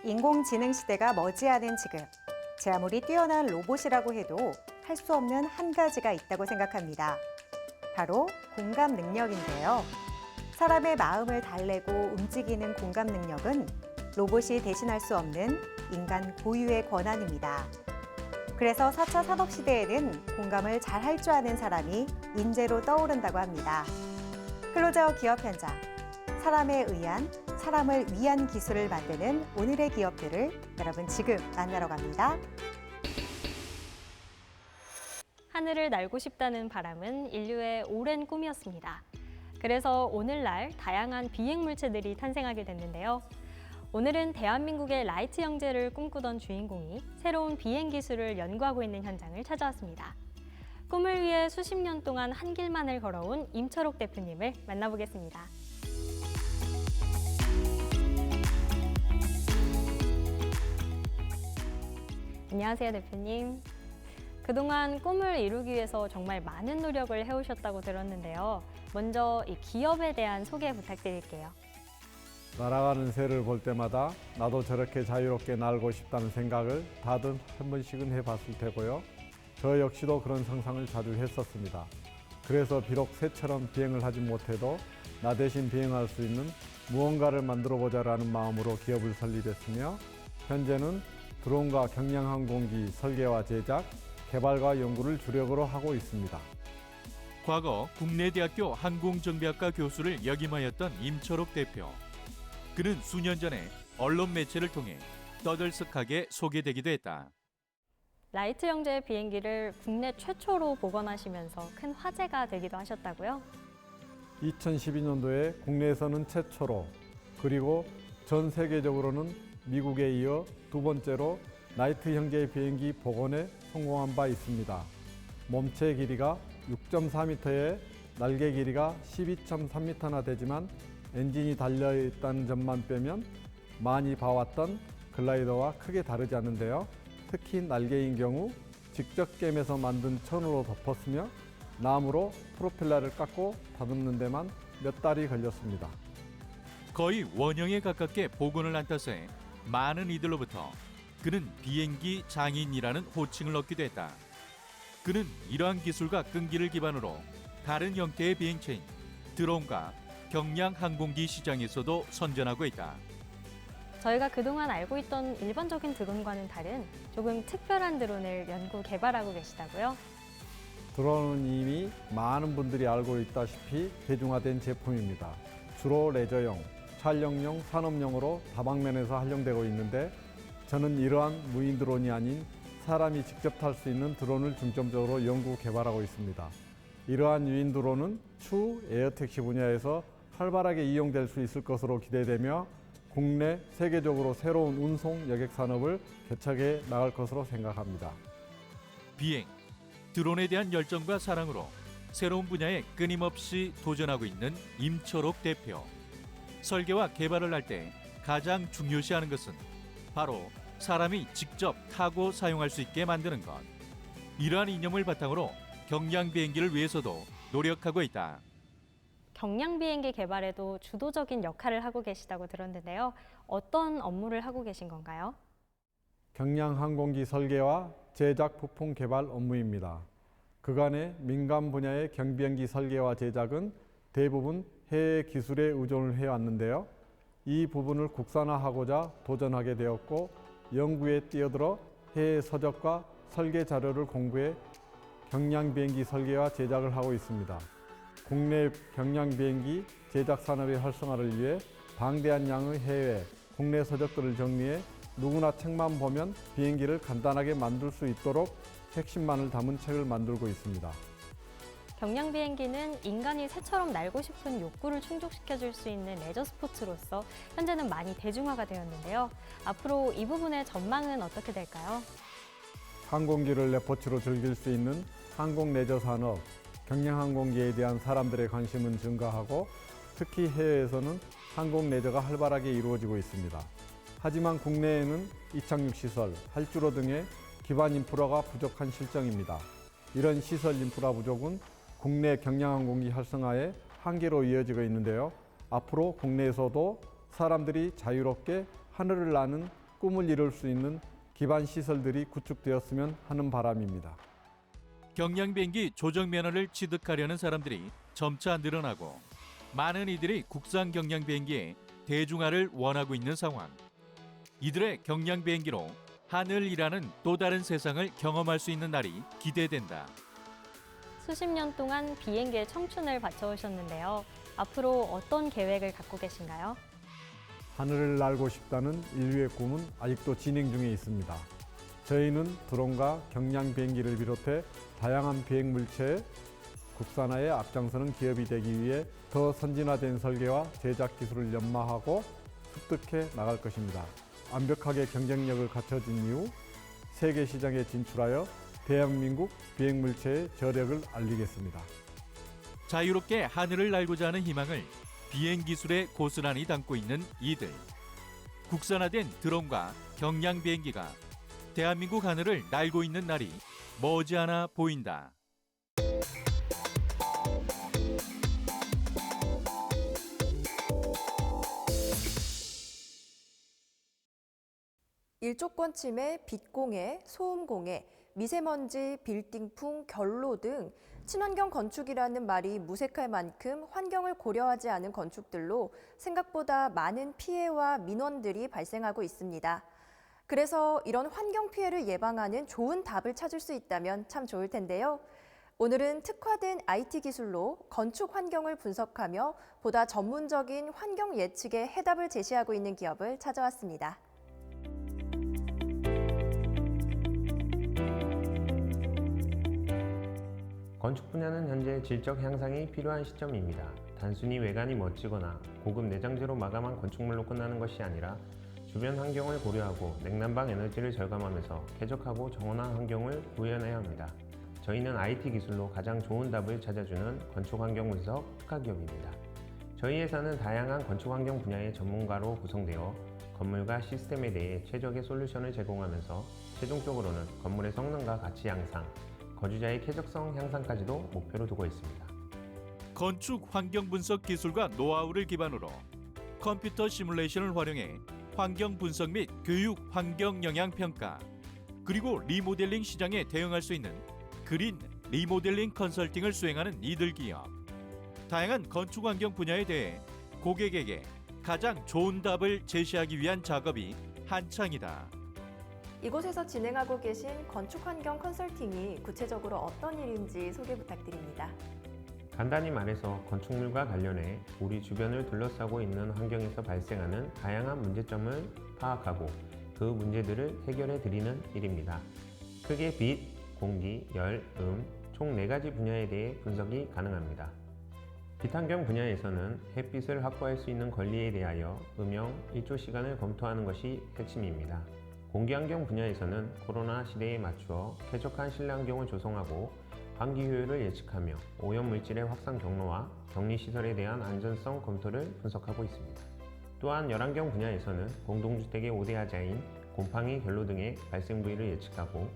인공지능 시대가 머지않은 지금, 제 아무리 뛰어난 로봇이라고 해도 할 수 없는 한 가지가 있다고 생각합니다. 바로 공감 능력인데요. 사람의 마음을 달래고 움직이는 공감 능력은 로봇이 대신할 수 없는 인간 고유의 권한입니다. 그래서 4차 산업시대에는 공감을 잘 할 줄 아는 사람이 인재로 떠오른다고 합니다. 클로저 기업 현장, 사람에 의한, 사람을 위한 기술을 만드는 오늘의 기업들을 여러분 지금 만나러 갑니다. 하늘을 날고 싶다는 바람은 인류의 오랜 꿈이었습니다. 그래서 오늘날 다양한 비행 물체들이 탄생하게 됐는데요. 오늘은 대한민국의 라이트 형제를 꿈꾸던 주인공이 새로운 비행 기술을 연구하고 있는 현장을 찾아왔습니다. 꿈을 위해 수십 년 동안 한 길만을 걸어온 임철옥 대표님을 만나보겠습니다. 안녕하세요, 대표님. 그동안 꿈을 이루기 위해서 정말 많은 노력을 해오셨다고 들었는데요. 먼저 이 기업에 대한 소개 부탁드릴게요. 날아가는 새를 볼 때마다 나도 저렇게 자유롭게 날고 싶다는 생각을 다들 한 번씩은 해봤을 테고요. 저 역시도 그런 상상을 자주 했었습니다. 그래서 비록 새처럼 비행을 하지 못해도 나 대신 비행할 수 있는 무언가를 만들어보자라는 마음으로 기업을 설립했으며 현재는 드론과 경량항공기 설계와 제작, 개발과 연구를 주력으로 하고 있습니다. 과거 국내대학교 항공정비학과 교수를 역임하였던 임철옥 대표. 그는 수년 전에 언론 매체를 통해 떠들썩하게 소개되기도 했다. 라이트 형제의 비행기를 국내 최초로 복원하시면서 큰 화제가 되기도 하셨다고요? 2012년도에 국내에서는 최초로 그리고 전 세계적으로는 미국에 이어 두 번째로 라이트 형제의 비행기 복원에 성공한 바 있습니다. 몸체 길이가 6.4m에 날개 길이가 12.3m나 되지만 엔진이 달려있다는 점만 빼면 많이 봐왔던 글라이더와 크게 다르지 않은데요. 특히 날개인 경우 직접 겜에서 만든 천으로 덮었으며 나무로 프로펠러를 깎고 다듬는 데만 몇 달이 걸렸습니다. 거의 원형에 가깝게 복원을 한 탓에 많은 이들로부터 그는 비행기 장인이라는 호칭을 얻기도 했다. 그는 이러한 기술과 끈기를 기반으로 다른 형태의 비행체인 드론과 경량 항공기 시장에서도 선전하고 있다. 저희가 그동안 알고 있던 일반적인 드론과는 다른 조금 특별한 드론을 연구 개발하고 계시다고요? 드론은 이미 많은 분들이 알고 있다시피 대중화된 제품입니다. 주로 레저용, 촬영용, 산업용으로 다방면에서 활용되고 있는데 저는 이러한 무인 드론이 아닌 사람이 직접 탈 수 있는 드론을 중점적으로 연구 개발하고 있습니다. 이러한 유인 드론은 추후 에어택시 분야에서 활발하게 이용될 수 있을 것으로 기대되며 국내, 세계적으로 새로운 운송 여객 산업을 개척해 나갈 것으로 생각합니다. 비행, 드론에 대한 열정과 사랑으로 새로운 분야에 끊임없이 도전하고 있는 임철옥 대표. 설계와 개발을 할 때 가장 중요시하는 것은 바로 사람이 직접 타고 사용할 수 있게 만드는 것. 이러한 이념을 바탕으로 경량 비행기를 위해서도 노력하고 있다. 경량 비행기 개발에도 주도적인 역할을 하고 계시다고 들었는데요. 어떤 업무를 하고 계신 건가요? 경량 항공기 설계와 제작 부품 개발 업무입니다. 그간의 민간 분야의 경비행기 설계와 제작은 대부분 해외 기술에 의존을 해왔는데요. 이 부분을 국산화하고자 도전하게 되었고 연구에 뛰어들어 해외 서적과 설계 자료를 공부해 경량 비행기 설계와 제작을 하고 있습니다. 국내 경량 비행기 제작 산업의 활성화를 위해 방대한 양의 해외, 국내 서적들을 정리해 누구나 책만 보면 비행기를 간단하게 만들 수 있도록 핵심만을 담은 책을 만들고 있습니다. 경량 비행기는 인간이 새처럼 날고 싶은 욕구를 충족시켜줄 수 있는 레저 스포츠로서 현재는 많이 대중화가 되었는데요. 앞으로 이 부분의 전망은 어떻게 될까요? 항공기를 레포츠로 즐길 수 있는 항공 레저 산업, 경량 항공기에 대한 사람들의 관심은 증가하고 특히 해외에서는 항공 레저가 활발하게 이루어지고 있습니다. 하지만 국내에는 이착륙 시설, 활주로 등의 기반 인프라가 부족한 실정입니다. 이런 시설 인프라 부족은 국내 경량항공기 활성화의 한계로 이어지고 있는데요. 앞으로 국내에서도 사람들이 자유롭게 하늘을 나는 꿈을 이룰 수 있는 기반 시설들이 구축되었으면 하는 바람입니다. 경량 비행기 조정 면허를 취득하려는 사람들이 점차 늘어나고 많은 이들이 국산 경량 비행기의 대중화를 원하고 있는 상황. 이들의 경량 비행기로 하늘이라는 또 다른 세상을 경험할 수 있는 날이 기대된다. 수십 년 동안 비행기에 청춘을 바쳐오셨는데요. 앞으로 어떤 계획을 갖고 계신가요? 하늘을 날고 싶다는 인류의 꿈은 아직도 진행 중에 있습니다. 저희는 드론과 경량 비행기를 비롯해 다양한 비행 물체의 국산화에 앞장서는 기업이 되기 위해 더 선진화된 설계와 제작 기술을 연마하고 습득해 나갈 것입니다. 완벽하게 경쟁력을 갖춰진 이후 세계 시장에 진출하여 대한민국 비행 물체의 저력을 알리겠습니다. 자유롭게 하늘을 날고자 하는 희망을 비행 기술에 고스란히 담고 있는 이들. 국산화된 드론과 경량 비행기가 대한민국 하늘을 날고 있는 날이 머지않아 보인다. 일조권 침해, 빛공해, 소음공해, 미세먼지, 빌딩풍, 결로 등 친환경 건축이라는 말이 무색할 만큼 환경을 고려하지 않은 건축들로 생각보다 많은 피해와 민원들이 발생하고 있습니다. 그래서 이런 환경 피해를 예방하는 좋은 답을 찾을 수 있다면 참 좋을 텐데요. 오늘은 특화된 IT 기술로 건축 환경을 분석하며 보다 전문적인 환경 예측에 해답을 제시하고 있는 기업을 찾아왔습니다. 건축 분야는 현재 질적 향상이 필요한 시점입니다. 단순히 외관이 멋지거나 고급 내장재로 마감한 건축물로 끝나는 것이 아니라 주변 환경을 고려하고 냉난방 에너지를 절감하면서 쾌적하고 정원한 환경을 구현해야 합니다. 저희는 IT 기술로 가장 좋은 답을 찾아주는 건축 환경 분석 특화 기업입니다. 저희 회사는 다양한 건축 환경 분야의 전문가로 구성되어 건물과 시스템에 대해 최적의 솔루션을 제공하면서 최종적으로는 건물의 성능과 가치 향상, 거주자의 쾌적성 향상까지도 목표로 두고 있습니다. 건축 환경 분석 기술과 노하우를 기반으로 컴퓨터 시뮬레이션을 활용해 환경 분석 및 교육 환경 영향 평가, 그리고 리모델링 시장에 대응할 수 있는 그린 리모델링 컨설팅을 수행하는 이들 기업. 다양한 건축 환경 분야에 대해 고객에게 가장 좋은 답을 제시하기 위한 작업이 한창이다. 이곳에서 진행하고 계신 건축 환경 컨설팅이 구체적으로 어떤 일인지 소개 부탁드립니다. 간단히 말해서 건축물과 관련해 우리 주변을 둘러싸고 있는 환경에서 발생하는 다양한 문제점을 파악하고 그 문제들을 해결해 드리는 일입니다. 크게 빛, 공기, 열, 총 4가지 분야에 대해 분석이 가능합니다. 빛 환경 분야에서는 햇빛을 확보할 수 있는 권리에 대하여 음영, 일조 시간을 검토하는 것이 핵심입니다. 공기 환경 분야에서는 코로나 시대에 맞추어 쾌적한 실내 환경을 조성하고 환기 효율을 예측하며 오염 물질의 확산 경로와 격리 시설에 대한 안전성 검토를 분석하고 있습니다. 또한 열 환경 분야에서는 공동주택의 5대 하자인 곰팡이, 결로 등의 발생 부위를 예측하고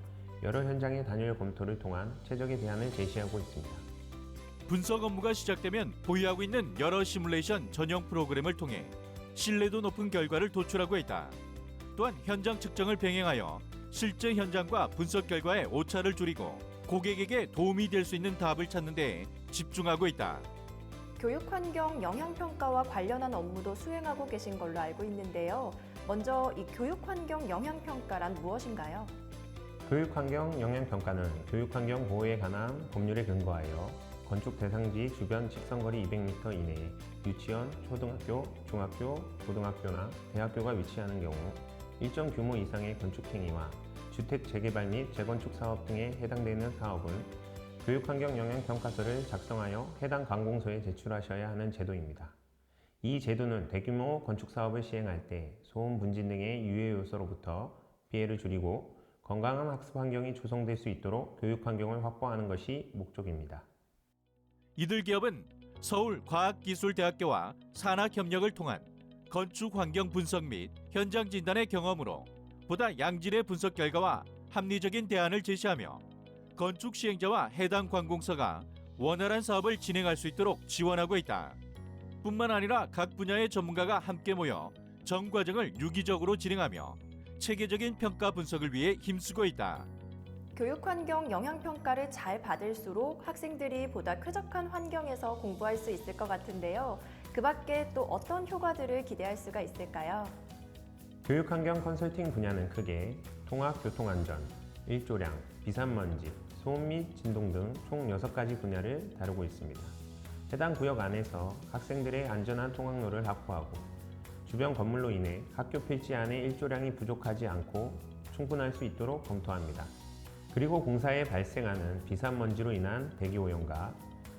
여러 현장의 단일 검토를 통한 최적의 대안을 제시하고 있습니다. 분석 업무가 시작되면 보유하고 있는 여러 시뮬레이션 전용 프로그램을 통해 신뢰도 높은 결과를 도출하고 있다. 또한 현장 측정을 병행하여 실제 현장과 분석 결과의 오차를 줄이고 고객에게 도움이 될 수 있는 답을 찾는 데 집중하고 있다. 교육 환경 영향 평가와 관련한 업무도 수행하고 계신 걸로 알고 있는데요. 먼저 이 교육 환경 영향 평가란 무엇인가요? 교육 환경 영향 평가는 교육 환경 보호에 관한 법률에 근거하여 건축 대상지 주변 직선거리 200m 이내에 유치원, 초등학교, 중학교, 고등학교나 대학교가 위치하는 경우 일정 규모 이상의 건축 행위와 주택 재개발 및 재건축 사업 등에 해당되는 사업은 교육환경 영향평가서를 작성하여 해당 관공서에 제출하셔야 하는 제도입니다. 이 제도는 대규모 건축 사업을 시행할 때 소음, 분진 등의 유해 요소로부터 피해를 줄이고 건강한 학습 환경이 조성될 수 있도록 교육 환경을 확보하는 것이 목적입니다. 이들 기업은 서울과학기술대학교와 산학협력을 통한 건축 환경 분석 및 현장 진단의 경험으로 보다 양질의 분석 결과와 합리적인 대안을 제시하며 건축 시행자와 해당 관공서가 원활한 사업을 진행할 수 있도록 지원하고 있다. 뿐만 아니라 각 분야의 전문가가 함께 모여 전 과정을 유기적으로 진행하며 체계적인 평가 분석을 위해 힘쓰고 있다. 교육환경 영향평가를 잘 받을수록 학생들이 보다 쾌적한 환경에서 공부할 수 있을 것 같은데요. 그 밖에 또 어떤 효과들을 기대할 수가 있을까요? 교육환경 컨설팅 분야는 크게 통학 교통안전, 일조량, 비산먼지, 소음 및 진동 등 총 6가지 분야를 다루고 있습니다. 해당 구역 안에서 학생들의 안전한 통학로를 확보하고 주변 건물로 인해 학교 필지 안에 일조량이 부족하지 않고 충분할 수 있도록 검토합니다. 그리고 공사에 발생하는 비산먼지로 인한 대기오염과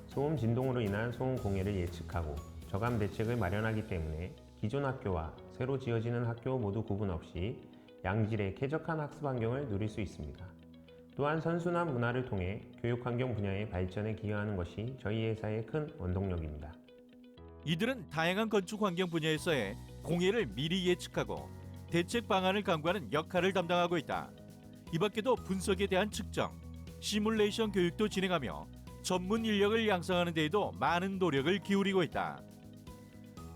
소음 진동으로 인한 소음 공해를 예측하고 저감 대책을 마련하기 때문에 기존 학교와 새로 지어지는 학교 모두 구분 없이 양질의 쾌적한 학습 환경을 누릴 수 있습니다. 또한 선순환 문화를 통해 교육환경 분야의 발전에 기여하는 것이 저희 회사의 큰 원동력입니다. 이들은 다양한 건축 환경 분야에서의 공해를 미리 예측하고 대책 방안을 강구하는 역할을 담당하고 있다. 이 밖에도 분석에 대한 측정, 시뮬레이션 교육도 진행하며 전문 인력을 양성하는 데에도 많은 노력을 기울이고 있다.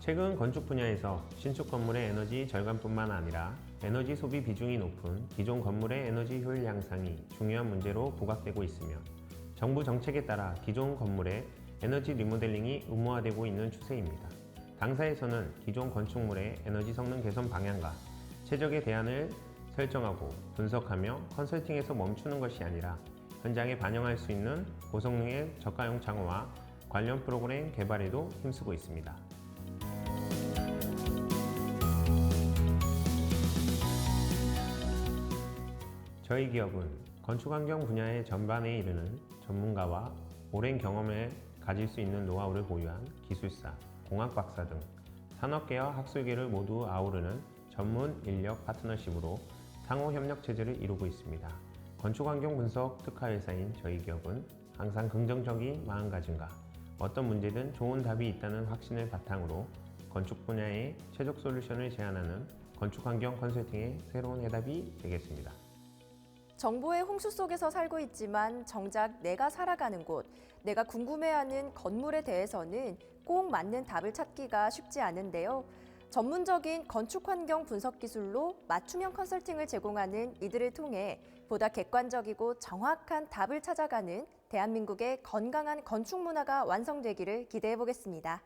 최근 건축 분야에서 신축 건물의 에너지 절감뿐만 아니라 에너지 소비 비중이 높은 기존 건물의 에너지 효율 향상이 중요한 문제로 부각되고 있으며 정부 정책에 따라 기존 건물의 에너지 리모델링이 의무화되고 있는 추세입니다. 당사에서는 기존 건축물의 에너지 성능 개선 방향과 최적의 대안을 설정하고 분석하며 컨설팅에서 멈추는 것이 아니라 현장에 반영할 수 있는 고성능의 저가용 창호와 관련 프로그램 개발에도 힘쓰고 있습니다. 저희 기업은 건축환경 분야의 전반에 이르는 전문가와 오랜 경험을 가질 수 있는 노하우를 보유한 기술사, 공학박사 등 산업계와 학술계를 모두 아우르는 전문 인력 파트너십으로 상호 협력 체제를 이루고 있습니다. 건축환경 분석 특화회사인 저희 기업은 항상 긍정적인 마음가짐과 어떤 문제든 좋은 답이 있다는 확신을 바탕으로 건축 분야의 최적 솔루션을 제안하는 건축환경 컨설팅의 새로운 해답이 되겠습니다. 정보의 홍수 속에서 살고 있지만 정작 내가 살아가는 곳, 내가 궁금해하는 건물에 대해서는 꼭 맞는 답을 찾기가 쉽지 않은데요. 전문적인 건축 환경 분석 기술로 맞춤형 컨설팅을 제공하는 이들을 통해 보다 객관적이고 정확한 답을 찾아가는 대한민국의 건강한 건축 문화가 완성되기를 기대해 보겠습니다.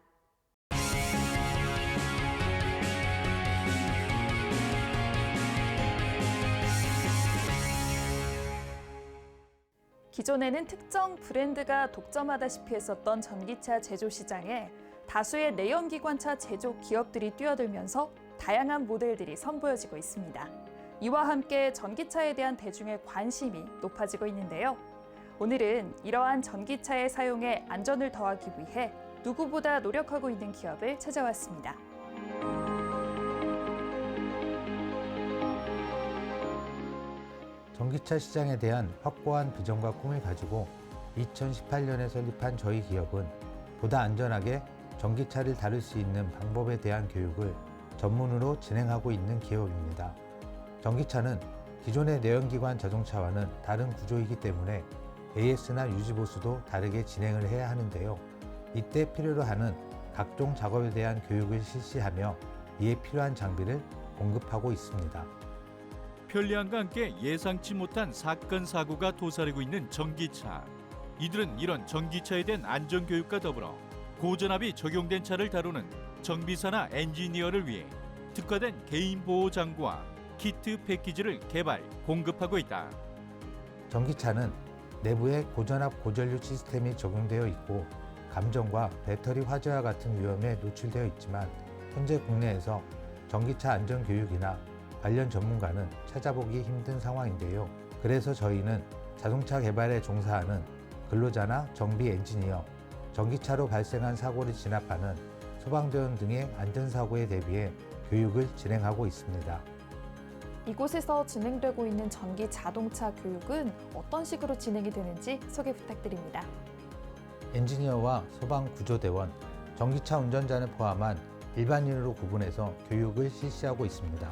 기존에는 특정 브랜드가 독점하다시피 했었던 전기차 제조 시장에 다수의 내연기관차 제조 기업들이 뛰어들면서 다양한 모델들이 선보여지고 있습니다. 이와 함께 전기차에 대한 대중의 관심이 높아지고 있는데요. 오늘은 이러한 전기차의 사용에 안전을 더하기 위해 누구보다 노력하고 있는 기업을 찾아왔습니다. 전기차 시장에 대한 확고한 비전과 꿈을 가지고 2018년에 설립한 저희 기업은 보다 안전하게 전기차를 다룰 수 있는 방법에 대한 교육을 전문으로 진행하고 있는 기업입니다. 전기차는 기존의 내연기관 자동차와는 다른 구조이기 때문에 AS나 유지보수도 다르게 진행을 해야 하는데요. 이때 필요로 하는 각종 작업에 대한 교육을 실시하며 이에 필요한 장비를 공급하고 있습니다. 편리함과 함께 예상치 못한 사건 사고가 도사리고 있는 전기차. 이들은 이런 전기차에 대한 안전교육과 더불어 고전압이 적용된 차를 다루는 정비사나 엔지니어를 위해 특화된 개인 보호 장구와 키트 패키지를 개발, 공급하고 있다. 전기차는 내부에 고전압 고전류 시스템이 적용되어 있고 감전과 배터리 화재와 같은 위험에 노출되어 있지만 현재 국내에서 전기차 안전교육이나 관련 전문가는 찾아보기 힘든 상황인데요. 그래서 저희는 자동차 개발에 종사하는 근로자나 정비 엔지니어, 전기차로 발생한 사고를 진압하는 소방대원 등의 안전사고에 대비해 교육을 진행하고 있습니다. 이곳에서 진행되고 있는 전기 자동차 교육은 어떤 식으로 진행이 되는지 소개 부탁드립니다. 엔지니어와 소방구조대원, 전기차 운전자를 포함한 일반인으로 구분해서 교육을 실시하고 있습니다.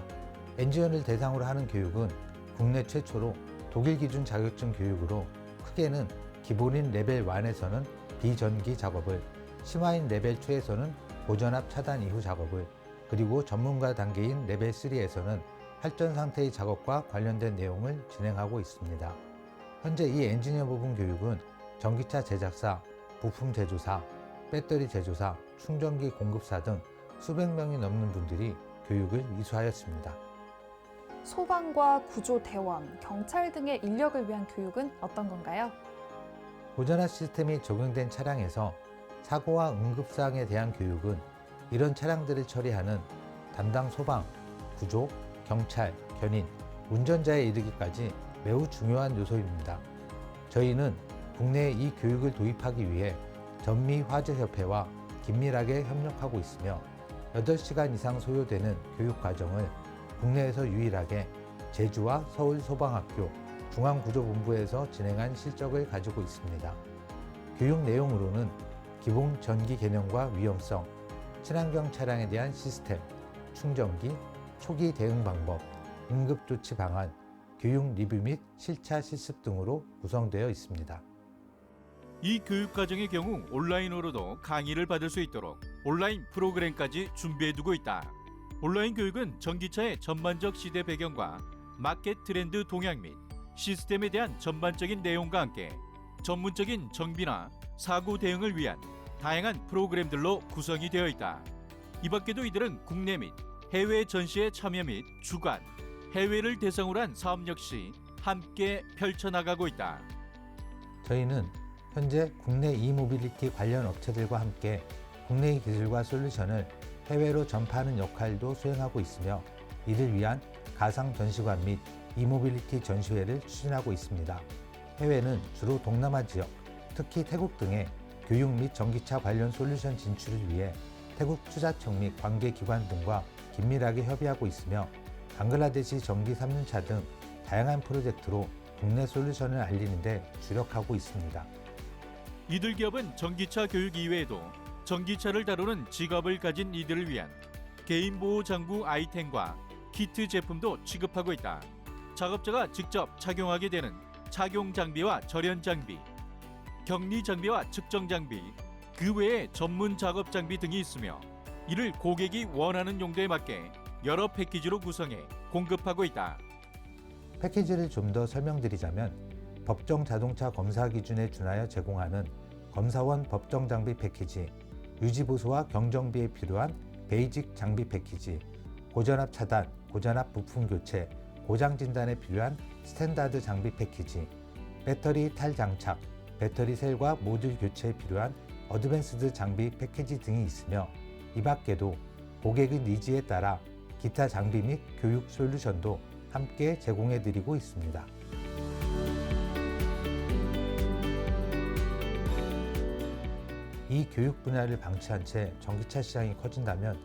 엔지니어를 대상으로 하는 교육은 국내 최초로 독일 기준 자격증 교육으로 크게는 기본인 레벨 1에서는 비전기 작업을, 심화인 레벨 2에서는 고전압 차단 이후 작업을, 그리고 전문가 단계인 레벨 3에서는 할전 상태의 작업과 관련된 내용을 진행하고 있습니다. 현재 이 엔지니어 부분 교육은 전기차 제작사, 부품 제조사, 배터리 제조사, 충전기 공급사 등 수백 명이 넘는 분들이 교육을 이수하였습니다. 소방과 구조대원, 경찰 등의 인력을 위한 교육은 어떤 건가요? 보전화 시스템이 적용된 차량에서 사고와 응급사항에 대한 교육은 이런 차량들을 처리하는 담당 소방, 구조, 경찰, 견인, 운전자에 이르기까지 매우 중요한 요소입니다. 저희는 국내에 이 교육을 도입하기 위해 전미화재협회와 긴밀하게 협력하고 있으며 8시간 이상 소요되는 교육 과정을 국내에서 유일하게 제주와 서울소방학교 중앙구조본부에서 진행한 실적을 가지고 있습니다. 교육 내용으로는 기본 전기 개념과 위험성, 친환경 차량에 대한 시스템, 충전기, 초기 대응 방법, 응급조치 방안, 교육 리뷰 및 실차 실습 등으로 구성되어 있습니다. 이 교육 과정의 경우 온라인으로도 강의를 받을 수 있도록 온라인 프로그램까지 준비해두고 있다. 온라인 교육은 전기차의 전반적 시대 배경과 마켓 트렌드 동향 및 시스템에 대한 전반적인 내용과 함께 전문적인 정비나 사고 대응을 위한 다양한 프로그램들로 구성이 되어 있다. 이 밖에도 이들은 국내 및 해외 전시에 참여 및 주관, 해외를 대상으로 한 사업 역시 함께 펼쳐나가고 있다. 저희는 현재 국내 이모빌리티 관련 업체들과 함께 국내의 기술과 솔루션을 해외로 전파하는 역할도 수행하고 있으며 이를 위한 가상 전시관 및 이모빌리티 전시회를 추진하고 있습니다. 해외는 주로 동남아 지역, 특히 태국 등의 교육 및 전기차 관련 솔루션 진출을 위해 태국 투자청 및 관계기관 등과 긴밀하게 협의하고 있으며 방글라데시 전기 3륜차 등 다양한 프로젝트로 국내 솔루션을 알리는 데 주력하고 있습니다. 이들 기업은 전기차 교육 이외에도 전기차를 다루는 직업을 가진 이들을 위한 개인보호 장구 아이템과 키트 제품도 취급하고 있다. 작업자가 직접 착용하게 되는 착용 장비와 절연 장비, 격리 장비와 측정 장비, 그 외에 전문 작업 장비 등이 있으며 이를 고객이 원하는 용도에 맞게 여러 패키지로 구성해 공급하고 있다. 패키지를 좀 더 설명드리자면 법정 자동차 검사 기준에 준하여 제공하는 검사원 법정 장비 패키지, 유지보수와 경정비에 필요한 베이직 장비 패키지, 고전압 차단, 고전압 부품 교체, 고장 진단에 필요한 스탠다드 장비 패키지, 배터리 탈장착, 배터리 셀과 모듈 교체에 필요한 어드밴스드 장비 패키지 등이 있으며 이 밖에도 고객의 니즈에 따라 기타 장비 및 교육 솔루션도 함께 제공해 드리고 있습니다. 이 교육 분야를 방치한 채 전기차 시장이 커진다면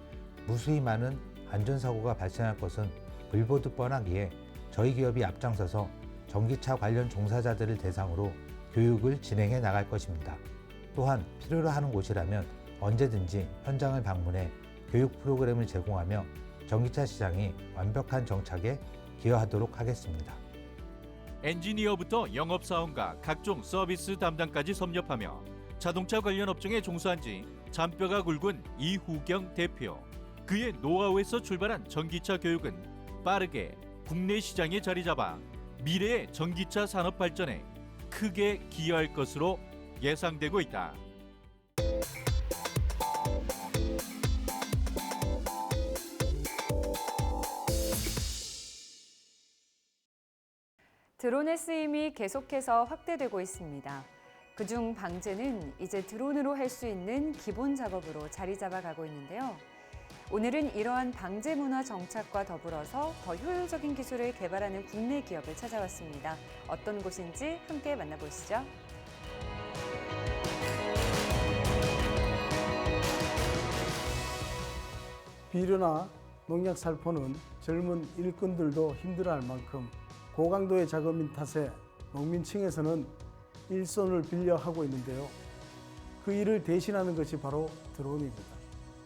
무수히 많은 안전사고가 발생할 것은 불보듯 뻔하기에 저희 기업이 앞장서서 전기차 관련 종사자들을 대상으로 교육을 진행해 나갈 것입니다. 또한 필요로 하는 곳이라면 언제든지 현장을 방문해 교육 프로그램을 제공하며 전기차 시장이 완벽한 정착에 기여하도록 하겠습니다. 엔지니어부터 영업사원과 각종 서비스 담당까지 섭렵하며 자동차 관련 업종에 종사한 지 잔뼈가 굵은 이후경 대표. 그의 노하우에서 출발한 전기차 교육은 빠르게 국내 시장에 자리 잡아 미래의 전기차 산업 발전에 크게 기여할 것으로 예상되고 있다. 드론의 쓰임이 계속해서 확대되고 있습니다. 그중 방제는 이제 드론으로 할 수 있는 기본 작업으로 자리 잡아가고 있는데요. 오늘은 이러한 방제 문화 정착과 더불어서 더 효율적인 기술을 개발하는 국내 기업을 찾아왔습니다. 어떤 곳인지 함께 만나보시죠. 비료나 농약 살포는 젊은 일꾼들도 힘들어할 만큼 고강도의 작업인 탓에 농민층에서는 일손을 빌려 하고 있는데요. 그 일을 대신하는 것이 바로 드론입니다.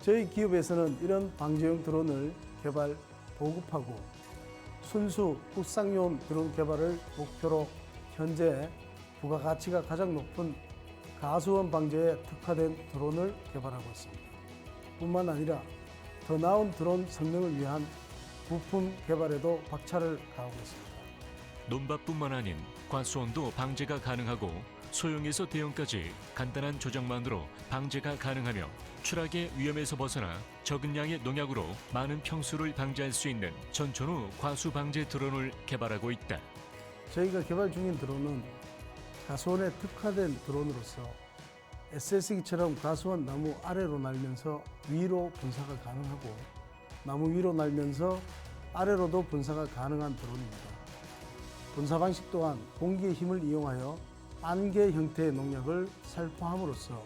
저희 기업에서는 이런 방제용 드론을 개발, 보급하고 순수 국산용 드론 개발을 목표로 현재 부가가치가 가장 높은 가수원 방제에 특화된 드론을 개발하고 있습니다. 뿐만 아니라 더 나은 드론 성능을 위한 부품 개발에도 박차를 가하고 있습니다. 논밭뿐만 아닌 과수원도 방제가 가능하고 소형에서 대형까지 간단한 조작만으로 방제가 가능하며 추락의 위험에서 벗어나 적은 양의 농약으로 많은 평수를 방제할 수 있는 전천후 과수 방제 드론을 개발하고 있다. 저희가 개발 중인 드론은 과수원에 특화된 드론으로서 SS기처럼 과수원 나무 아래로 날면서 위로 분사가 가능하고 나무 위로 날면서 아래로도 분사가 가능한 드론입니다. 분사 방식 또한 공기의 힘을 이용하여 안개 형태의 농약을 살포함으로써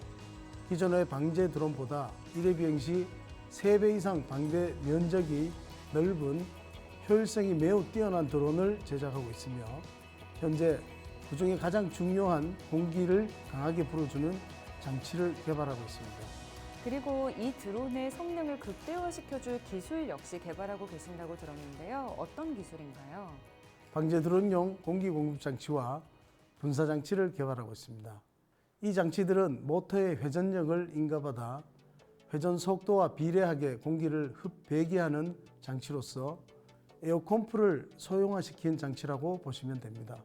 기존의 방제 드론보다 1회 비행 시 3배 이상 방제 면적이 넓은 효율성이 매우 뛰어난 드론을 제작하고 있으며 현재 그중에 가장 중요한 공기를 강하게 불어주는 장치를 개발하고 있습니다. 그리고 이 드론의 성능을 극대화시켜줄 기술 역시 개발하고 계신다고 들었는데요. 어떤 기술인가요? 방제 드론용 공기 공급 장치와 분사 장치를 개발하고 있습니다. 이 장치들은 모터의 회전력을 인가받아 회전 속도와 비례하게 공기를 흡배기하는 장치로서 에어컴프를 소형화시킨 장치라고 보시면 됩니다.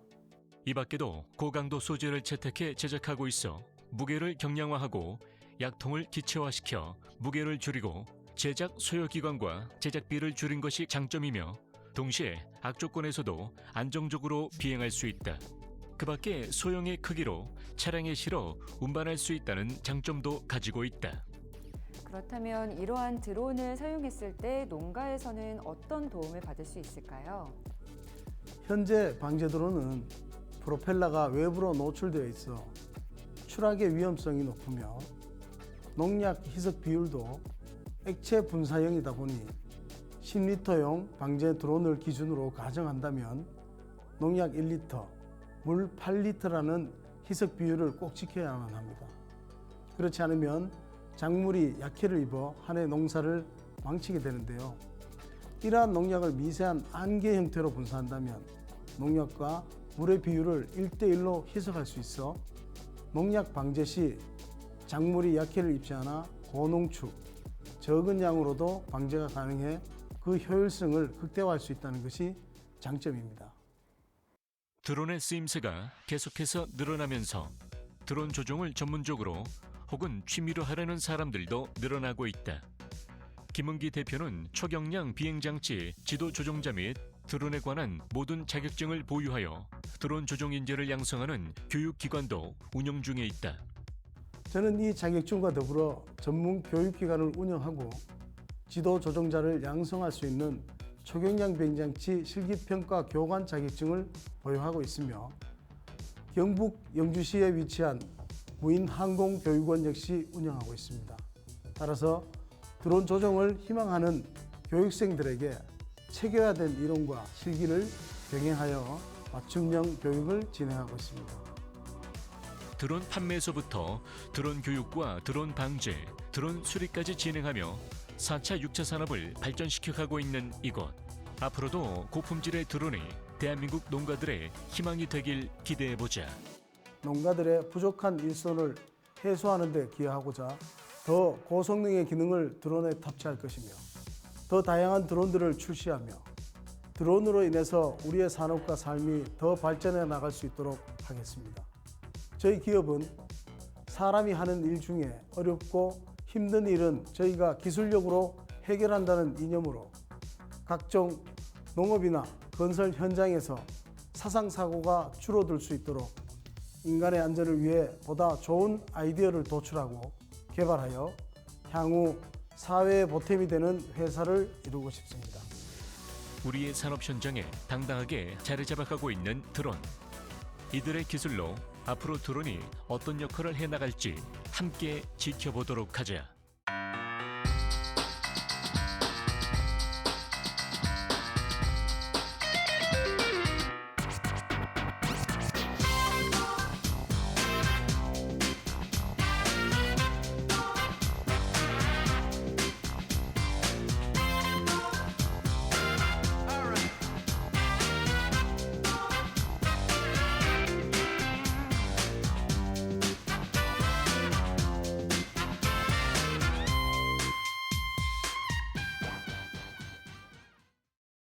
이 밖에도 고강도 소재를 채택해 제작하고 있어 무게를 경량화하고 약통을 기체화시켜 무게를 줄이고 제작 소요기간과 제작비를 줄인 것이 장점이며 동시에 악조건에서도 안정적으로 비행할 수 있다. 그 밖에 소형의 크기로 차량에 실어 운반할 수 있다는 장점도 가지고 있다. 그렇다면 이러한 드론을 사용했을 때 농가에서는 어떤 도움을 받을 수 있을까요? 현재 방제 드론은 프로펠러가 외부로 노출되어 있어 추락의 위험성이 높으며 농약 희석 비율도 액체 분사형이다 보니 10리터용 방제 드론을 기준으로 가정한다면 농약 1리터, 물 8리터라는 희석 비율을 꼭 지켜야만 합니다. 그렇지 않으면 작물이 약해를 입어 한 해 농사를 망치게 되는데요. 이러한 농약을 미세한 안개 형태로 분사한다면 농약과 물의 비율을 1대1로 희석할 수 있어 농약 방제 시 작물이 약해를 입지 않아 고농축, 적은 양으로도 방제가 가능해 그 효율성을 극대화할 수 있다는 것이 장점입니다. 드론의 쓰임새가 계속해서 늘어나면서 드론 조종을 전문적으로 혹은 취미로 하려는 사람들도 늘어나고 있다. 김은기 대표는 초경량 비행장치 지도 조종자 및 드론에 관한 모든 자격증을 보유하여 드론 조종 인재를 양성하는 교육기관도 운영 중에 있다. 저는 이 자격증과 더불어 전문 교육기관을 운영하고 지도 조종자를 양성할 수 있는 초경량 비행장치 실기평가 교관 자격증을 보유하고 있으며 경북 영주시에 위치한 무인항공교육원 역시 운영하고 있습니다. 따라서 드론 조종을 희망하는 교육생들에게 체계화된 이론과 실기를 병행하여 맞춤형 교육을 진행하고 있습니다. 드론 판매에서부터 드론 교육과 드론 방제, 드론 수리까지 진행하며 4차, 6차 산업을 발전시켜가고 있는 이곳. 앞으로도 고품질의 드론이 대한민국 농가들의 희망이 되길 기대해보자. 농가들의 부족한 일손을 해소하는 데 기여하고자 더 고성능의 기능을 드론에 탑재할 것이며 더 다양한 드론들을 출시하며 드론으로 인해서 우리의 산업과 삶이 더 발전해 나갈 수 있도록 하겠습니다. 저희 기업은 사람이 하는 일 중에 어렵고 힘든 일은 저희가 기술력으로 해결한다는 이념으로 각종 농업이나 건설 현장에서 사상사고가 줄어들 수 있도록 인간의 안전을 위해 보다 좋은 아이디어를 도출하고 개발하여 향후 사회의 보탬이 되는 회사를 이루고 싶습니다. 우리의 산업 현장에 당당하게 자리 잡아가고 있는 드론. 이들의 기술로 앞으로 드론이 어떤 역할을 해나갈지 함께 지켜보도록 하자.